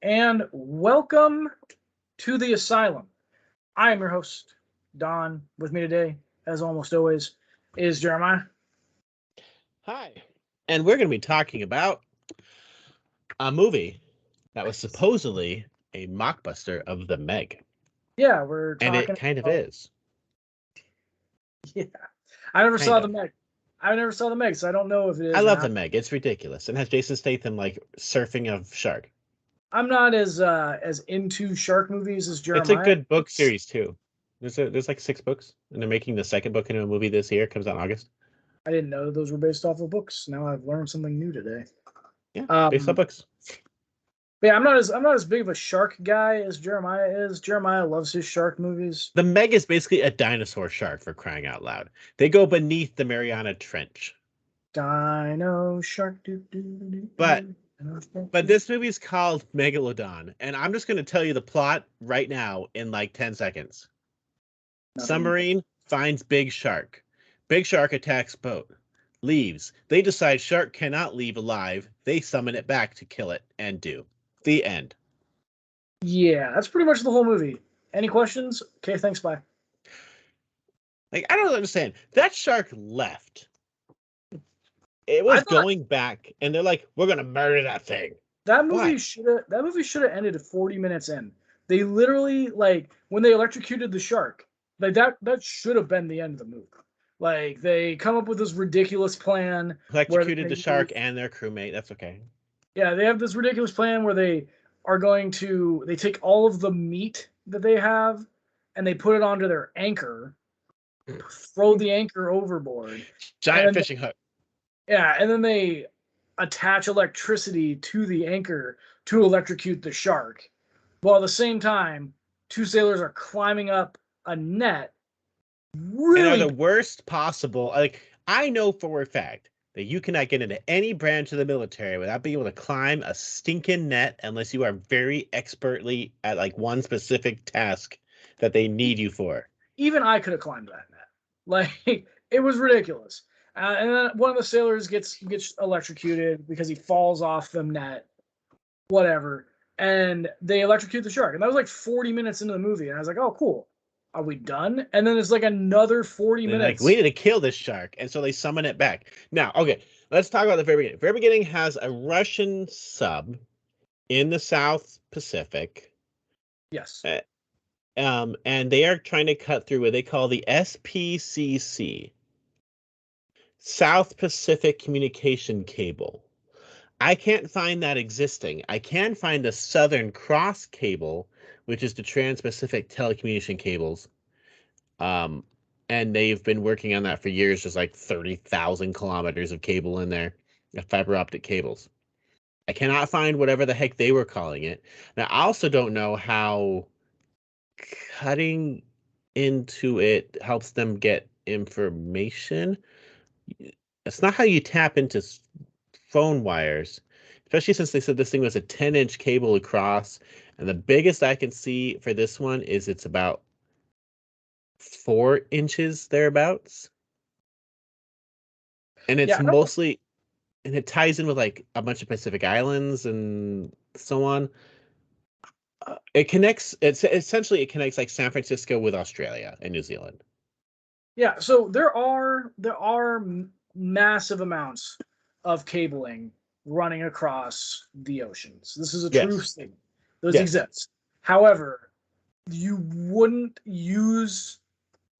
and welcome to the Asylum. I am your host, Don. With me today, as almost always, is Jeremiah. Hi. And we're going to be talking about a movie that was supposedly a mockbuster of the Meg. Yeah, we're And talking. it kind of is. Yeah, I never saw the of. Meg. I never saw the Meg, so I don't know if it is. I or love not. the Meg. It's ridiculous. And has Jason Statham like surfing a shark. I'm not as into shark movies as Jeremiah. It's a good book series too. There's like 6 books, and they're making the second book into a movie this year. It comes out in August. I didn't know those were based off of books. Now I've learned something new today. Yeah, based on books. But yeah, I'm not as big of a shark guy as Jeremiah is. Jeremiah loves his shark movies. The Meg is basically a dinosaur shark, for crying out loud. They go beneath the Mariana Trench. Dino shark. But this movie's called Megalodon, and I'm just going to tell you the plot right now in like 10 seconds. Nothing. Submarine finds big shark. Big shark attacks boat. Leaves. They decide shark cannot leave alive. They summon it back to kill it, and do. The end. Yeah, that's pretty much the whole movie. Any questions? Okay, thanks, bye. Like, I don't understand. That shark left. It was going back, and they're like, "We're gonna murder that thing." That movie should have ended at 40 minutes in. They literally, like, when they electrocuted the shark, like that should have been the end of the movie. Like, they come up with this ridiculous plan. Electrocuted the shark and their crewmate. That's okay. Yeah, they have this ridiculous plan where they take all of the meat that they have and they put it onto their anchor, throw the anchor overboard. Giant fishing hook. Yeah, and then they attach electricity to the anchor to electrocute the shark. While at the same time, 2 sailors are climbing up a net. Really, and are the worst possible. Like, I know for a fact that you cannot get into any branch of the military without being able to climb a stinking net unless you are very expertly at like one specific task that they need you for. Even I could have climbed that net. Like, it was ridiculous. And then one of the sailors gets electrocuted because he falls off the net. Whatever. And they electrocute the shark. And that was like 40 minutes into the movie. And I was like, oh, cool. Are we done? And then it's like another 40 minutes. Like, we need to kill this shark. And so they summon it back. Now, okay, let's talk about the very beginning. The very beginning has a Russian sub in the South Pacific. Yes. And they are trying to cut through what they call the SPCC, South Pacific Communication Cable. I can't find that existing. I can find the Southern Cross Cable, which is the Trans-Pacific telecommunication cables. And they've been working on that for years. There's like 30,000 kilometers of cable in there, fiber optic cables. I cannot find whatever the heck they were calling it. Now, I also don't know how cutting into it helps them get information. It's not how you tap into phone wires, especially since they said this thing was a 10-inch cable across, and the biggest I can see for this one is it's about 4 inches thereabouts, and it's mostly, and it ties in with like a bunch of Pacific islands and so on. It connects like San Francisco with Australia and New Zealand. Yeah, so there are massive amounts of cabling running across the oceans. This is a true thing. Those exist. However, you wouldn't use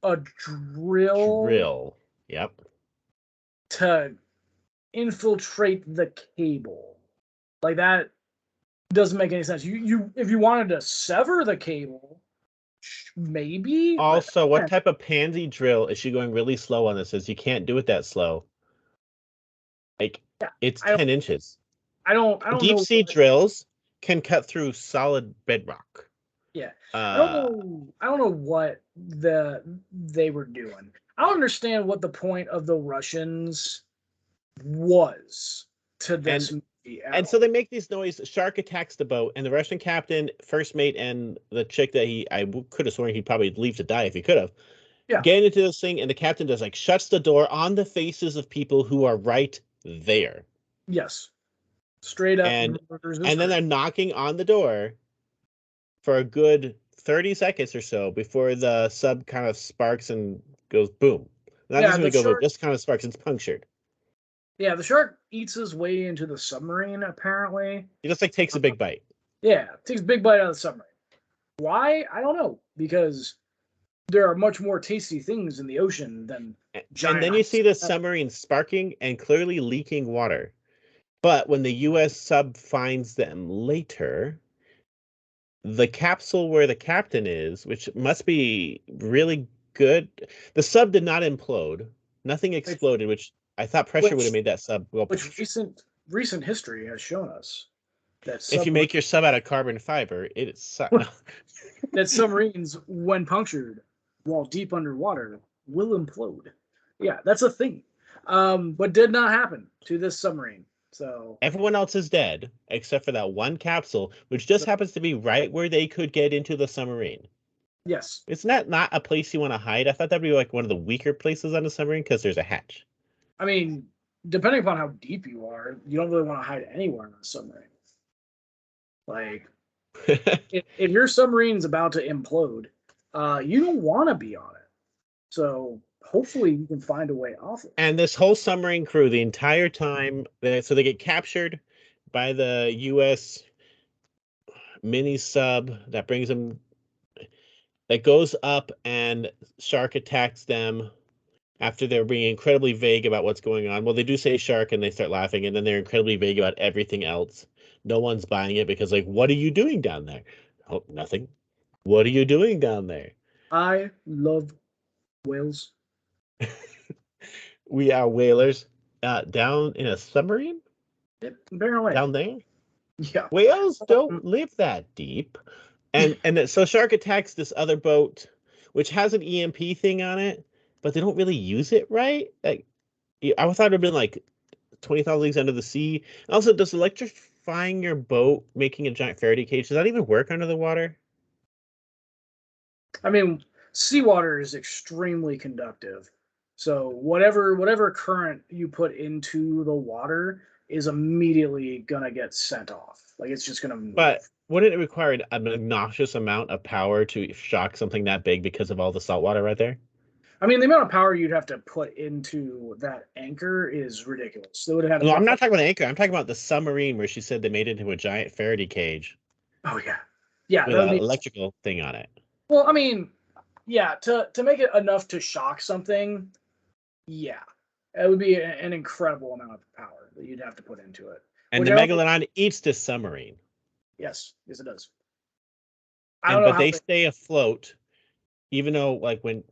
a drill. Yep. To infiltrate the cable. Like, that doesn't make any sense. You if you wanted to sever the cable, maybe. Also, what type of pansy drill is she going really slow on this? Is you can't do it that slow. Like, it's 10 inches. I don't deep know. Sea drills can cut through solid bedrock. Yeah. I don't know what they were doing. I don't understand what the point of the Russians was to this movie. And so they make these noises. Shark attacks the boat, and the Russian captain, first mate, and the chick that I could have sworn he'd probably leave to die if he could have. Yeah. Get into this thing, and the captain just like shuts the door on the faces of people who are right there. Yes. Straight up and murders his and then crew. they're knocking on the door for a good 30 seconds or so before the sub kind of sparks and goes boom. Not Yeah, just the really go boom, shark. just kind of sparks. It's punctured. Yeah, the shark eats his way into the submarine. Apparently, He just like takes a big bite. yeah, takes a big bite out of the submarine. Why? I don't know. Because there are much more tasty things in the ocean than And giant. then you see the submarine sparking and clearly leaking water. But when the US sub finds them later, the capsule where the captain is, which must be really good, the sub did not implode. Nothing Which, exploded, which I thought pressure would have which, made that sub go. which recent history has shown us that If you make your sub out of carbon fiber, it is no. that submarines, when punctured while deep underwater, will implode. Yeah, that's a thing. But did not happen to this submarine. So Everyone else is dead except for that one capsule, which just happens to be right where they could get into the submarine. yes, It's not a place you want to hide. I thought that'd be like one of the weaker places on a submarine because there's a hatch. I mean, depending upon how deep you are, you don't really want to hide anywhere on a submarine. Like, if your submarine's about to implode, you don't want to be on it. So hopefully you can find a way off it. And this whole submarine crew, the entire time, so they get captured by the U.S. mini sub that brings them, that goes up, and shark attacks them after they're being incredibly vague about what's going on. Well, they do say shark and they start laughing, and then they're incredibly vague about everything else. No one's buying it because, like, what are you doing down there? Oh, nothing. What are you doing down there? I love whales. We are whalers. Down in a submarine? Yep, apparently. Down there? Yeah. Whales don't live that deep. So shark attacks this other boat, which has an EMP thing on it, but they don't really use it right. Like I thought it'd been like 20,000 leagues under the sea. And also, does electrifying your boat, making a giant Faraday cage, does that even work under the water? I mean, seawater is extremely conductive. So whatever current you put into the water is immediately gonna get sent off. Like it's just gonna move. But wouldn't it require an obnoxious amount of power to shock something that big because of all the salt water right there? I mean, the amount of power you'd have to put into that anchor is ridiculous. They would have had No, I'm enough. not talking about the anchor. I'm talking about the submarine where she said they made it into a giant Faraday cage Oh yeah, yeah. with That would an be electrical thing on it. well. I mean, yeah. To make it enough to shock something, yeah, it would be an incredible amount of power that you'd have to put into it. And Which the I don't think. Megalodon eats this submarine. Yes, it does. I don't know But how they they. stay afloat, even though like when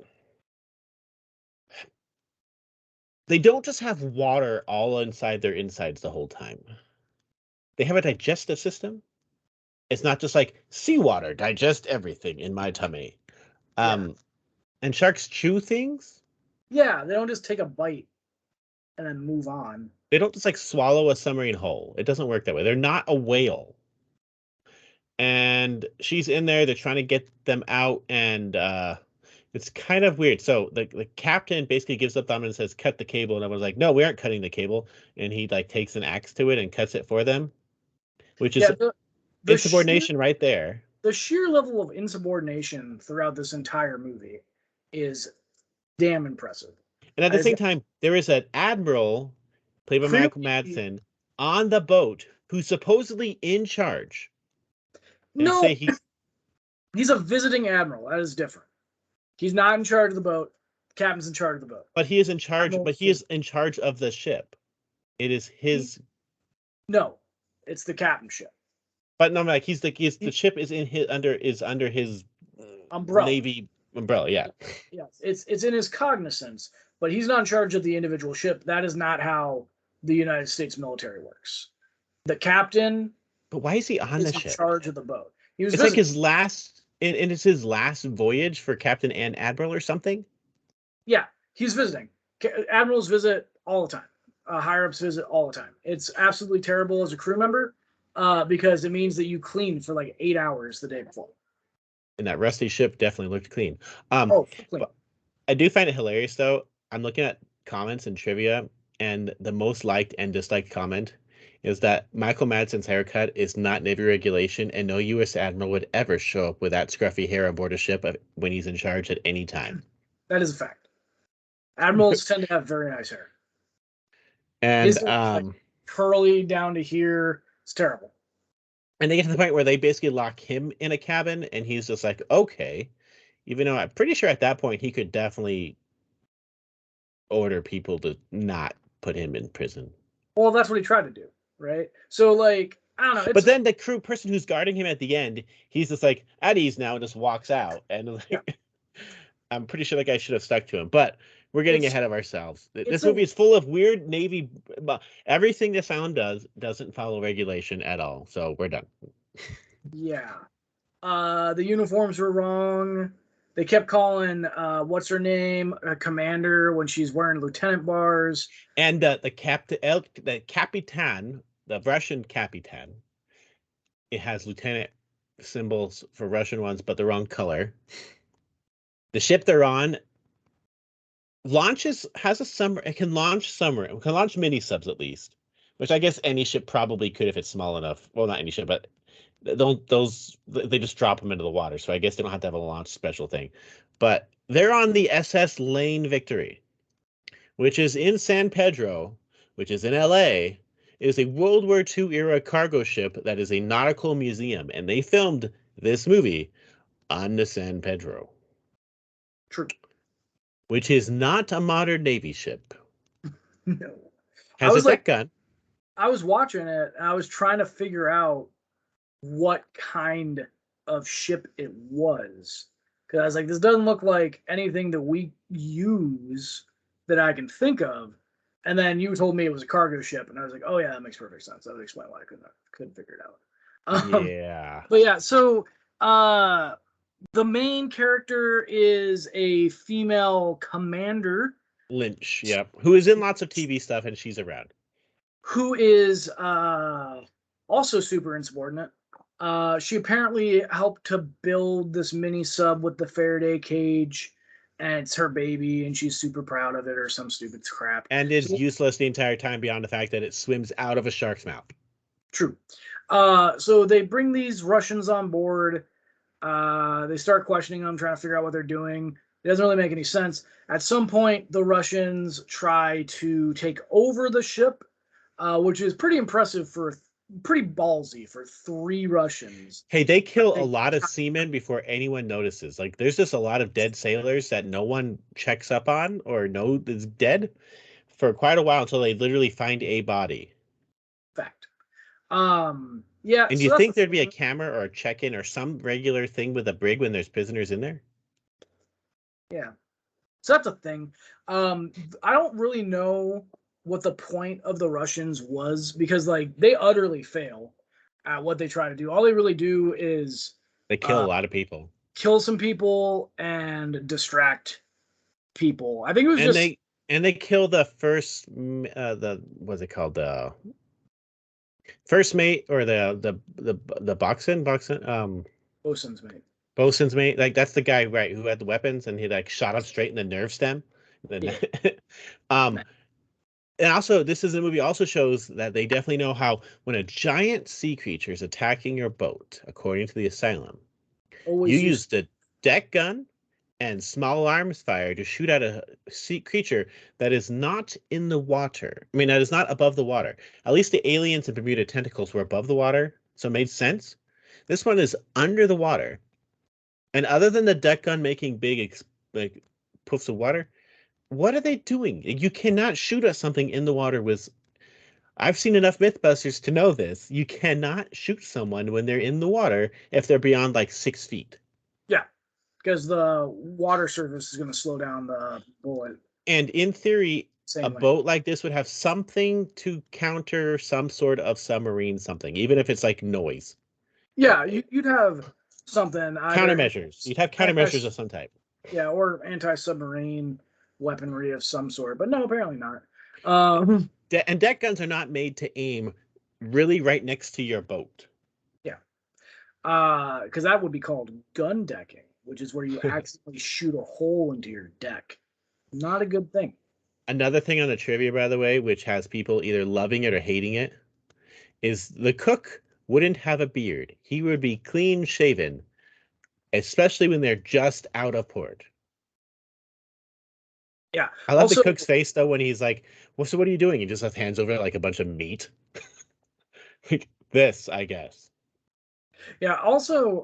they don't just have water all inside their insides the whole time. They have a digestive system. It's not just like seawater, digest everything in my tummy. Yeah, And sharks chew things. yeah. They don't just take a bite and then move on. They don't just like swallow a submarine whole. It doesn't work that way. They're not a whale. And she's in there. They're trying to get them out, and it's kind of weird. So the captain basically gives up on them and says, "Cut the cable." And everyone's like, "No, we aren't cutting the cable." And he like takes an axe to it and cuts it for them, which is Yeah, the sheer insubordination right there. the sheer level of insubordination throughout this entire movie is damn impressive. And at the Is same time, there is an admiral played by Michael clearly Madsen on the boat who's supposedly in charge. They no. say He's a visiting admiral. That is different. He's not in charge of the boat. The captain's in charge of the boat. but he is in charge. Admiral But he is in charge of the ship. It is his. No, it's the captain's ship. But no, like the ship is under his Umbrella. navy umbrella. Yeah. Yes, it's in his cognizance, but he's not in charge of the individual ship. That is not how the United States military works. The captain But why is he on is the in ship? charge of the boat. He was It's like visiting. his last, and it's his last voyage for captain and admiral or something. Yeah, he's visiting. Admirals visit all the time. Higher ups visit all the time. It's absolutely terrible as a crew member because it means that you clean for like 8 hours the day before. And that rusty ship definitely looked clean. Oh, clean. But I do find it hilarious though. I'm looking at comments and trivia, and the most liked and disliked comment is that Michael Madsen's haircut is not Navy regulation, and no U.S. admiral would ever show up with that scruffy hair aboard a ship when he's in charge at any time. That is a fact. Admirals tend to have very nice hair. And His hair is like curly down to here. It's terrible. And they get to the point where they basically lock him in a cabin, and he's just like, okay. Even though I'm pretty sure at that point he could definitely order people to not put him in prison. Well, that's what he tried to do, right? So, like, I don't know. But then the crew person who's guarding him at the end, he's just like, at ease now, and just walks out. And like, yeah. I'm pretty sure that guy should have stuck to him. But we're getting ahead of ourselves. This movie is full of weird Navy. Everything the Asylum doesn't follow regulation at all. So we're done. Yeah. The uniforms were wrong. They kept calling what's her name, a commander, when she's wearing lieutenant bars. And the Capitan, the Russian Capitan, it has lieutenant symbols for Russian ones, but the wrong color. The ship they're on has a summer. It can launch mini subs at least, which I guess any ship probably could if it's small enough. Well, not any ship, but they just drop them into the water. So I guess they don't have to have a launch special thing. But they're on the SS Lane Victory, which is in San Pedro, which is in LA. It is a World War II era cargo ship that is a nautical museum, and they filmed this movie on the San Pedro. True. Which is not a modern Navy ship. No. Has a deck gun. I was watching it, and I was trying to figure out what kind of ship it was. Because I was like, this doesn't look like anything that we use that I can think of. And then you told me it was a cargo ship, and I was like, oh, yeah, that makes perfect sense. That would explain why I couldn't figure it out. Yeah. But yeah, so the main character is a female commander. Lynch, yep. Who is in lots of TV stuff, and she's around. Who is also super insubordinate. She apparently helped to build this mini sub with the Faraday cage, and it's her baby, and she's super proud of it, or some stupid crap. And is useless the entire time beyond the fact that it swims out of a shark's mouth. True. So they bring these Russians on board. They start questioning them, trying to figure out what they're doing. It doesn't really make any sense. At some point, the Russians try to take over the ship, which is pretty impressive pretty ballsy for 3 Russians. Hey, they kill a lot of seamen before anyone notices. Like, there's just a lot of dead sailors that no one checks up on or know is dead for quite a while until they literally find a body. Fact. Yeah. And do you think there'd be a camera or a check-in or some regular thing with a brig when there's prisoners in there? Yeah. So that's a thing. I don't really know what the point of the Russians was, because like they utterly fail at what they try to do. All they really do is they kill a lot of people, kill some people, and distract people. I think it was they kill the first what's it called, the first mate, or the bosun's mate. Like, that's the guy, right, who had the weapons, and he like shot him straight in the nerve stem. And also, this is a movie also shows that they definitely know how, when a giant sea creature is attacking your boat, according to the Asylum, you use the deck gun and small arms fire to shoot at a sea creature that is not in the water. I mean, that is not above the water. At least the aliens in Bermuda tentacles were above the water, so it made sense. This one is under the water. And other than the deck gun making big like puffs of water, what are they doing? You cannot shoot at something in the water with... I've seen enough Mythbusters to know this. You cannot shoot someone when they're in the water if they're beyond like 6 feet. Yeah, because the water surface is going to slow down the bullet. And in theory, boat like this would have something to counter some sort of submarine something, even if it's like noise. Yeah, you'd have something. Countermeasures. You'd have countermeasures of some type. Yeah, or anti-submarine weaponry of some sort, but no, apparently not. And deck guns are not made to aim really right next to your boat. Yeah, because that would be called gun decking, which is where you accidentally shoot a hole into your deck. Not a good thing. Another thing on the trivia, by the way, which has people either loving it or hating it, is the cook wouldn't have a beard. He would be clean shaven, especially when they're just out of port. Yeah. I love the Also, cook's face though when he's like, "Well, so what are you doing?" He just hands over like a bunch of meat. Like this, I guess. yeah. Also,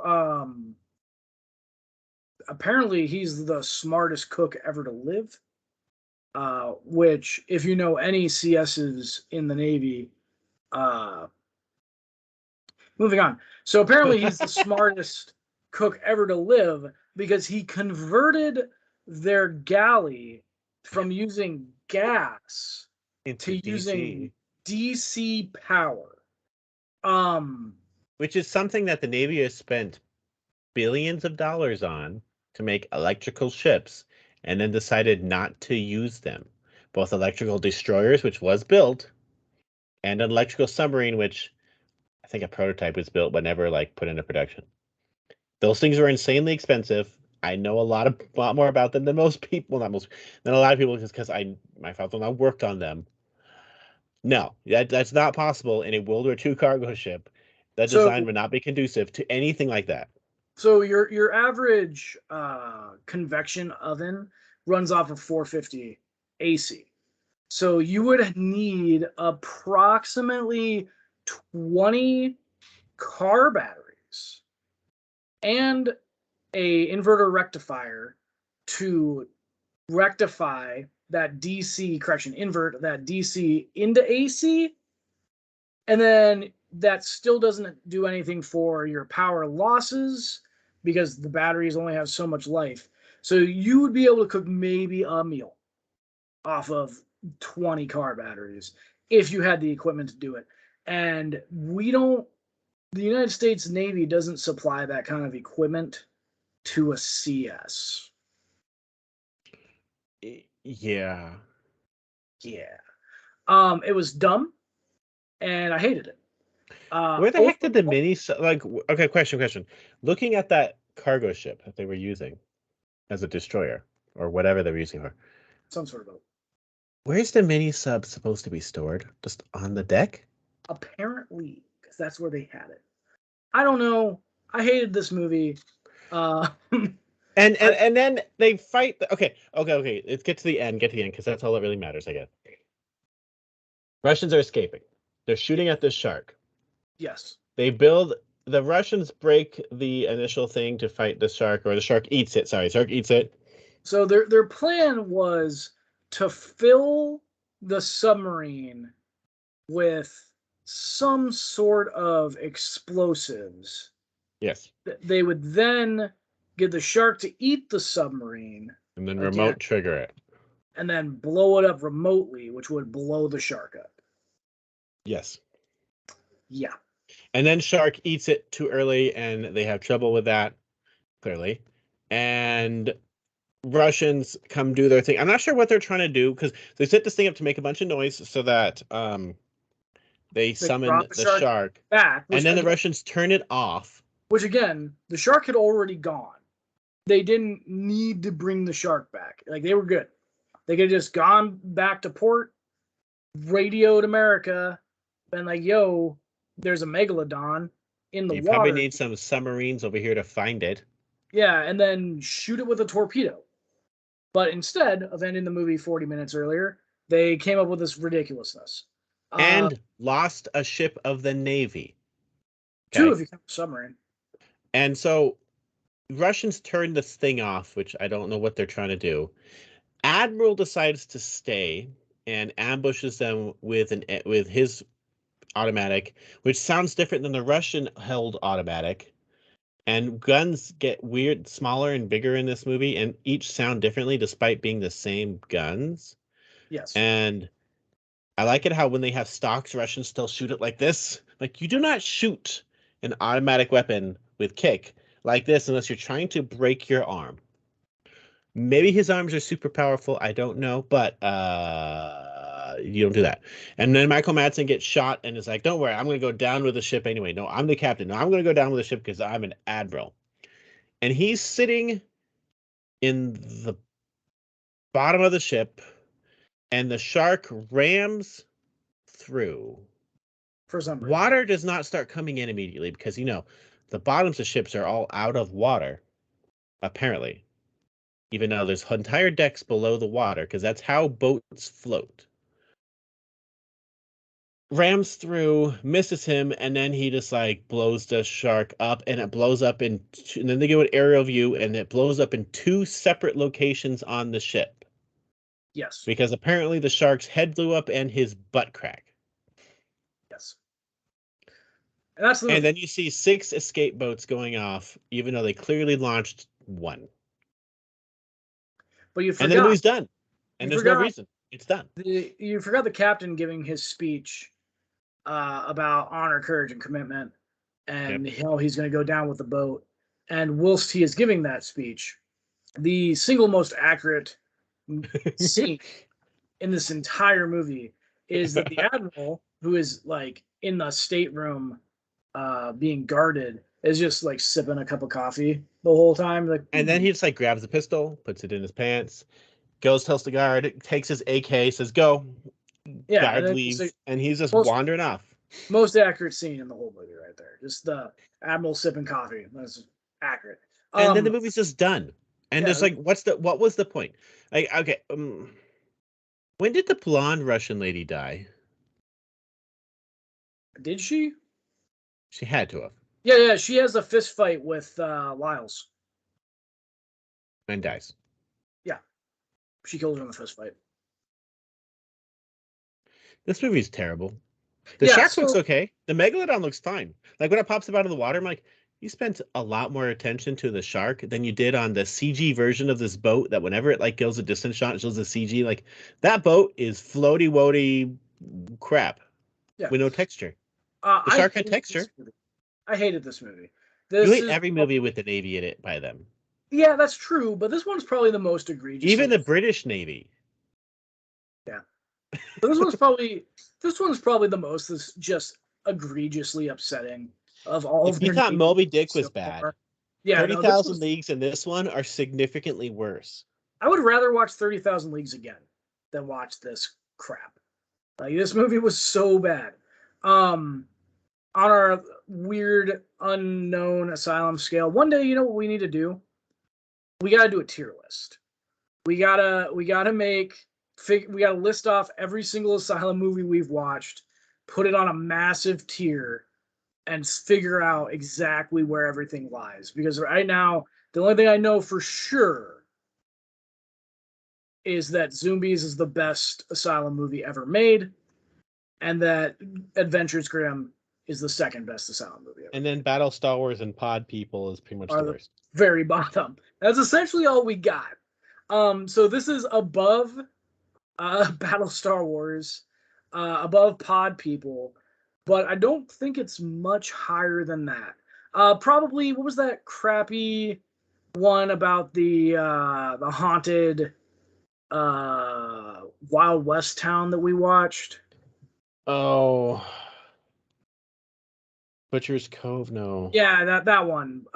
apparently he's the smartest cook ever to live. Which, if you know any CSs in the Navy, uh, moving on. So apparently he's the smartest cook ever to live because he converted their galley from using gas Into to using DC, DC power. Um, which is something that the Navy has spent billions of dollars on to make electrical ships and then decided not to use them. Both electrical destroyers, which was built, and an electrical submarine, which I think a prototype was built but never like put into production. Those things were insanely expensive. I know a lot more about them than most people, not most than a lot of people, just because my father-in-law worked on them. No, that's not possible in a World War II cargo ship. That design so would not be conducive to anything like that. so your average convection oven runs off of 450 AC. So you would need approximately 20 car batteries and a inverter rectifier to rectify that invert that DC into AC, and then that still doesn't do anything for your power losses because the batteries only have so much life. So you would be able to cook maybe a meal off of 20 car batteries if you had the equipment to do it. And the United States Navy doesn't supply that kind of equipment to a CS. Yeah. Yeah. It was dumb and I hated it. Where the heck did the Overall, mini like? Okay, question. Looking at that cargo ship that they were using as a destroyer or whatever they were using for, some sort of boat. where's the mini sub supposed to be stored? Just on the deck? Apparently, because that's where they had it. I don't know. I hated this movie. And I, and then they fight. Okay. Let's get to the end. Get to the end because that's all that really matters, I guess. Russians are escaping. They're shooting at this shark. yes. They build. The Russians break the initial thing to fight the shark, or the shark eats it. Sorry, shark eats it. So their plan was to fill the submarine with some sort of explosives. Yes, They would then get the shark to eat the submarine and then again remote trigger it. and then blow it up remotely, which would blow the shark up. Yes. Yeah. And then shark eats it too early, and they have trouble with that, clearly. And Russians come do their thing. I'm not sure what they're trying to do because they set this thing up to make a bunch of noise so that they They summon brought the the shark shark, back, and then the Russians turn it off. the shark had already gone. They didn't need to bring the shark back. Like they were good. They could have just gone back to port, radioed America, been like, yo, there's a megalodon in the You probably water. need some submarines over here to find it. Yeah, and then shoot it with a torpedo. But instead of ending the movie 40 minutes earlier, they came up with this ridiculousness. Uh, And lost a ship of the Navy. Two Okay. if you count the submarine. And so Russians turn this thing off, which I don't know what they're trying to do. Admiral decides to stay and ambushes them with his automatic, which sounds different than the Russian held automatic. And guns get weird, smaller and bigger in this movie, and each sound differently despite being the same guns. Yes. And I like it how when they have stocks, Russians still shoot it like this. Like you do not shoot an automatic weapon with kick like this unless you're trying to break your arm. Maybe his arms are super powerful. I don't know, but you don't do that. And then Michael Madsen gets shot and is like, "Don't worry, I'm going to go down with the ship anyway. No, I'm the captain. No, I'm going to go down with the ship because I'm an admiral." And he's sitting in the bottom of the ship, and the shark rams through. for some reason. Water does not start coming in immediately because, the bottoms of ships are all out of water, apparently. Even though there's entire decks below the water, because that's how boats float. Rams through, misses him, and then he just blows the shark up, and it blows up and then they go an aerial view, and it blows up in 2 separate locations on the ship. Yes. Because apparently the shark's head blew up and his butt crack. Yes. And that's the movie. And then you see 6 escape boats going off, even though they clearly launched 1. But you forgot. And then the movie's done. And there's no reason. It's done. You forgot the captain giving his speech about honor, courage, and commitment, and how he's going to go down with the boat. And whilst he is giving that speech, the single most accurate scene in this entire movie is that the admiral, who is in the stateroom being guarded, is just sipping a cup of coffee the whole time. And then he just grabs the pistol, puts it in his pants, goes, tells the guard, takes his AK, says, "Go." Yeah, guard leaves, and he's just wandering off. Most accurate scene in the whole movie right there. Just the admiral sipping coffee. That's accurate. And then the movie's just done. And there's what was the point? Okay, when did the blonde Russian lady die? Did she? She had to have. Yeah, she has a fist fight with Lyles. And dies. Yeah. She kills her in the fist fight. This movie's terrible. The shark looks okay. The Megalodon looks fine. When it pops up out of the water, I'm like, you spent a lot more attention to the shark than you did on the CG version of this boat that whenever it goes a distance shot, it shows the CG. That boat is floaty-woaty crap with no texture. The shark had texture. I hated this movie. You hate every movie with the Navy in it by them. Yeah, that's true, but this one's probably the most egregious. Even the British Navy. Yeah. This one's probably the most just egregiously upsetting of all of them. If you thought Moby Dick was bad, yeah, 30,000 Leagues and this one are significantly worse. I would rather watch 30,000 Leagues again than watch this crap. This movie was so bad. On our weird unknown Asylum scale, one day, you know what we need to do? We got to do a tier list. We gotta list off every single Asylum movie we've watched, put it on a massive tier, and figure out exactly where everything lies. Because right now, the only thing I know for sure is that Zombies is the best Asylum movie ever made, and that Adventures Grimm is the second best Asylum movie ever. And then Battle Star Wars and Pod People is pretty much the worst. Very bottom. That's essentially all we got. So this is above Battle Star Wars, above Pod People, but I don't think it's much higher than that. Probably, what was that crappy one about the haunted Wild West town that we watched? Oh, Butcher's Cove, no. Yeah, that one.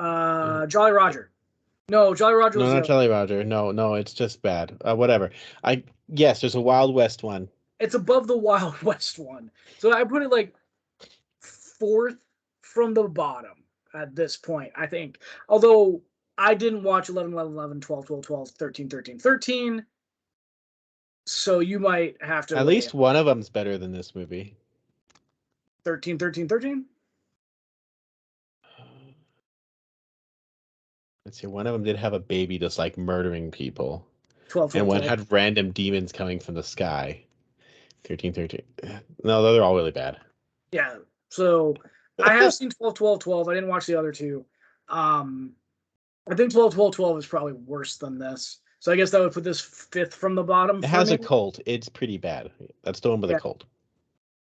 Jolly Roger. No, Jolly Roger was... No, not Jolly Roger. No, it's just bad. Whatever. Yes, there's a Wild West one. It's above the Wild West one. So I put it 4th from the bottom at this point, I think. Although I didn't watch 11, 11, 11, 12, 12, 12, 13, 13, 13. So you might have to... At least one of them's better than this movie. 13, 13, 13? Let's see, one of them did have a baby just murdering people. 12, 12, and one 12. had random demons coming from the sky. 13, 13. No, they're all really bad. Yeah, so I have seen 12, 12, 12. I didn't watch the other two. I think 12, 12, 12 is probably worse than this. So I guess that would put this 5th from the bottom. It has a cult. It's pretty bad. That's the one with a cult.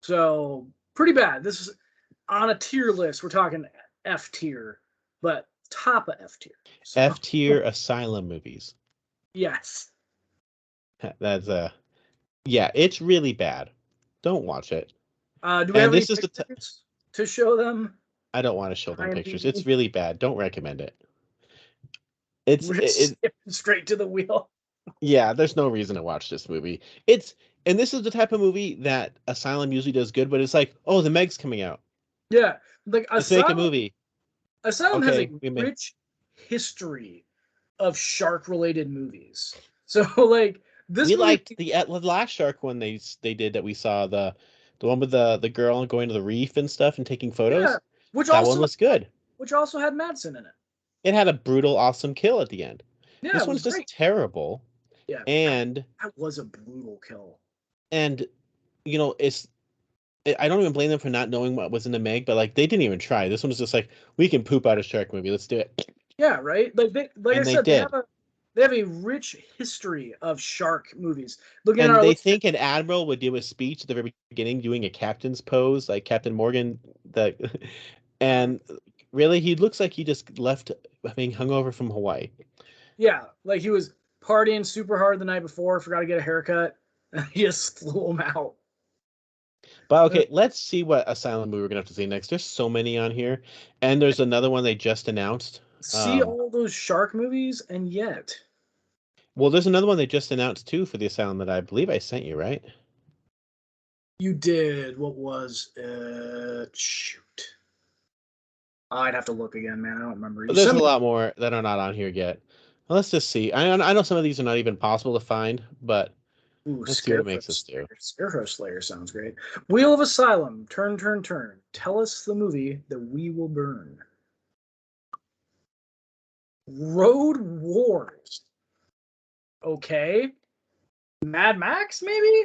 So pretty bad. This is on a tier list. We're talking F tier, but top of F tier. So, F tier Asylum movies. Yes. That's yeah, it's really bad. Don't watch it. Do we have any pictures to show them? I don't want to show them pictures. It's really bad. Don't recommend it. It's straight to the wheel. Yeah, there's no reason to watch this movie. It's And this is the type of movie that Asylum usually does good, but it's like, oh, the Meg's coming out. Yeah, like Let's make a movie. Asylum has a Okay, we may. rich history of shark-related movies. So like this We movie, liked the last shark one they did that we saw, the one with the girl going to the reef and stuff and taking yeah, photos. which That one also was good. which also had Madsen in it. It had a brutal, awesome kill at the end. Yeah, This it was one's just great. terrible, Yeah, and that was a brutal kill. and it's I don't even blame them for not knowing what was in the Meg, but like they didn't even try. This one was just like, we can poop out a shark movie. Let's do it, Yeah, right. Like I and they said, did. they have a rich history of shark movies. Looking at And our they list, think an admiral would do a speech at the very beginning, doing a captain's pose, like Captain Morgan. That, and really, he looks like he just left being hungover from Hawaii. yeah, like he was partying super hard the night before, forgot to get a haircut, and he just flew him out. But okay, let's see what Asylum movie we're gonna have to see next. There's so many on here, and there's another one they just announced. See all those shark movies, and yet Well, there's another one they just announced too for the Asylum that I believe I sent you, right? you did what was shoot. I'd have to look again, man. I don't remember. But You there's sent a me. lot more that are not on here yet. Well, let's just see. I know some of these are not even possible to find, but Ooh, let's see what it makes us do. Scarecrow Slayer sounds great. Wheel of Asylum. Turn, turn, turn. Tell us the movie that we will burn. Road Wars. Okay. Mad Max, maybe?